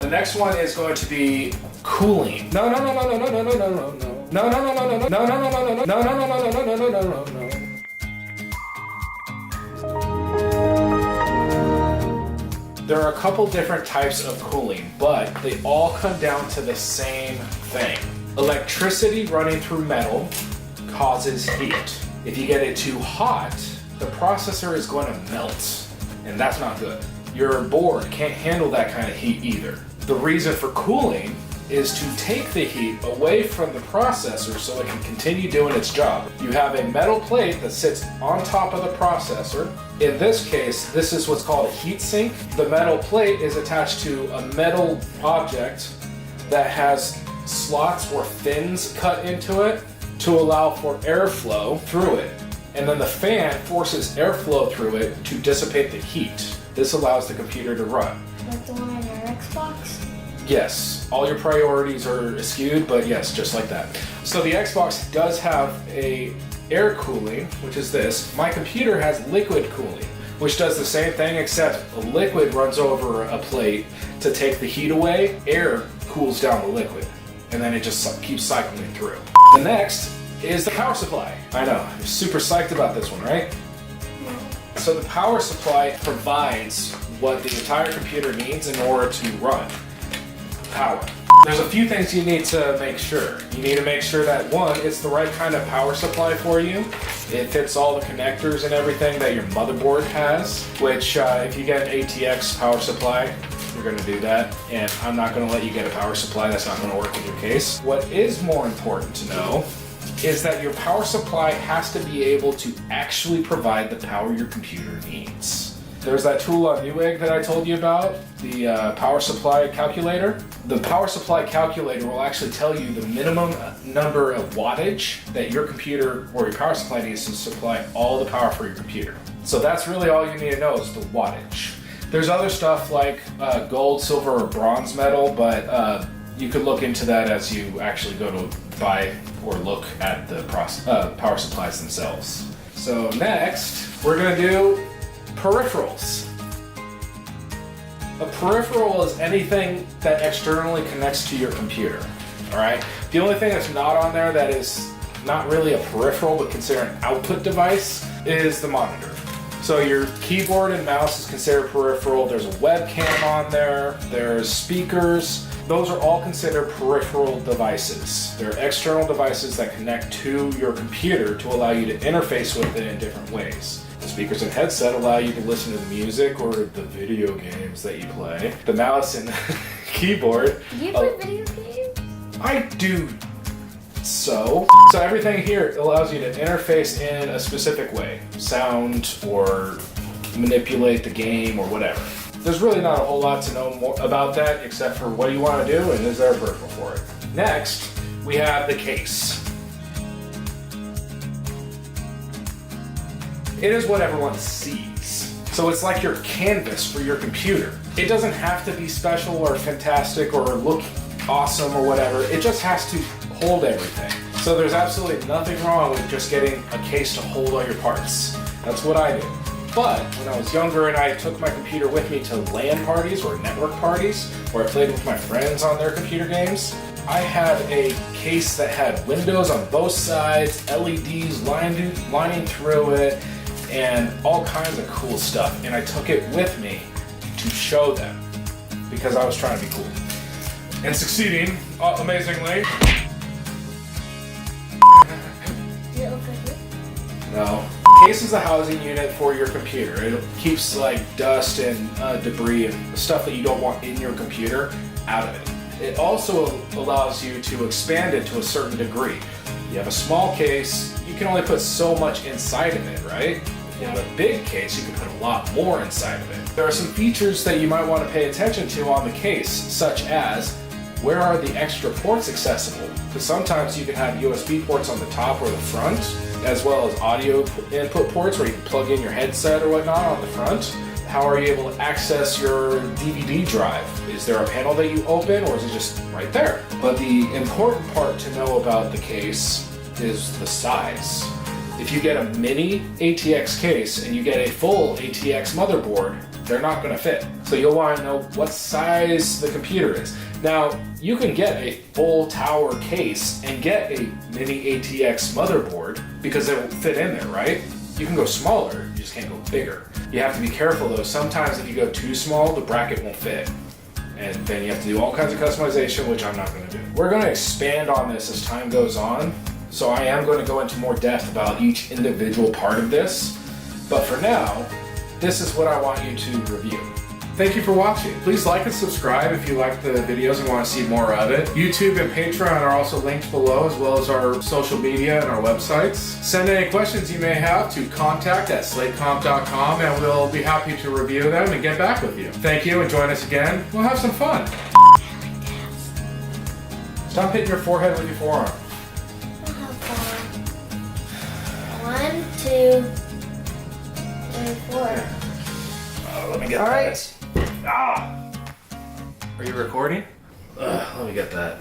The next one is going to be cooling. No. There are a couple different types of cooling, but they all come down to the same thing. Electricity running through metal causes heat. If you get it too hot, the processor is going to melt, and that's not good. Your board can't handle that kind of heat either. The reason for cooling is to take the heat away from the processor so it can continue doing its job. You have a metal plate that sits on top of the processor. In this case, this is what's called a heat sink. The metal plate is attached to a metal object that has slots or fins cut into it to allow for airflow through it. And then the fan forces airflow through it to dissipate the heat. This allows the computer to run. Like the one on your Xbox? Yes, all your priorities are skewed, but yes, just like that. So the Xbox does have a air cooling, which is this. My computer has liquid cooling, which does the same thing, except a liquid runs over a plate to take the heat away. Air cools down the liquid, and then it just keeps cycling through. The next is the power supply. I know, you're super psyched about this one, right? So the power supply provides what the entire computer needs in order to run. Power. There's a few things you need to make sure. You need to make sure that, one, it's the right kind of power supply for you. It fits all the connectors and everything that your motherboard has, which if you get an ATX power supply, you're going to do that. And I'm not going to let you get a power supply that's not going to work in your case. What is more important to know is that your power supply has to be able to actually provide the power your computer needs. There's that tool on Newegg that I told you about, the power supply calculator. The power supply calculator will actually tell you the minimum number of wattage that your computer or your power supply needs to supply all the power for your computer. So that's really all you need to know is the wattage. There's other stuff like gold, silver, or bronze metal, but you could look into that as you actually go to buy or look at the power supplies themselves. So next, we're going to do peripherals. A peripheral is anything that externally connects to your computer, all right? The only thing that's not on there that is not really a peripheral but considered an output device is the monitor. So your keyboard and mouse is considered peripheral. There's a webcam on there. There's speakers. Those are all considered peripheral devices. They're external devices that connect to your computer to allow you to interface with it in different ways. The speakers and headset allow you to listen to the music or the video games that you play. The mouse and keyboard. Do you play video games? I do. So everything here allows you to interface in a specific way. Sound or manipulate the game or whatever. There's really not a whole lot to know more about that except for what you want to do and is there a peripheral for it. Next, we have the case. It is what everyone sees. So it's like your canvas for your computer. It doesn't have to be special or fantastic or look awesome or whatever. It just has to hold everything. So there's absolutely nothing wrong with just getting a case to hold all your parts. That's what I do. But when I was younger and I took my computer with me to LAN parties or network parties where I played with my friends on their computer games, I had a case that had windows on both sides, LEDs lining through it, and all kinds of cool stuff. And I took it with me to show them because I was trying to be cool. And succeeding amazingly. Does it look like it? No. Case is a housing unit for your computer. It keeps like dust and debris and stuff that you don't want in your computer out of it. It also allows you to expand it to a certain degree. You have a small case, you can only put so much inside of it, right? If you have a big case, you can put a lot more inside of it. There are some features that you might want to pay attention to on the case, such as where are the extra ports accessible? Because sometimes you can have USB ports on the top or the front, as well as audio input ports where you can plug in your headset or whatnot on the front. How are you able to access your DVD drive? Is there a panel that you open or is it just right there? But the important part to know about the case is the size. If you get a mini ATX case and you get a full ATX motherboard, they're not going to fit. So you'll want to know what size the computer is. Now, you can get a full tower case and get a mini ATX motherboard because it will fit in there, right? You can go smaller, you just can't go bigger. You have to be careful though. Sometimes if you go too small, the bracket won't fit. And then you have to do all kinds of customization, which I'm not going to do. We're going to expand on this as time goes on. So I am going to go into more depth about each individual part of this. But for now, this is what I want you to review. Thank you for watching. Please like and subscribe if you like the videos and want to see more of it. YouTube and Patreon are also linked below, as well as our social media and our websites. Send any questions you may have to contact@slatecomp.com and we'll be happy to review them and get back with you. Thank you and join us again. We'll have some fun. Stop hitting your forehead with your forearm. I'll have fun. 1, 2, 3, 4. Let me get All that. right. Ah! Are you recording? Let me get that.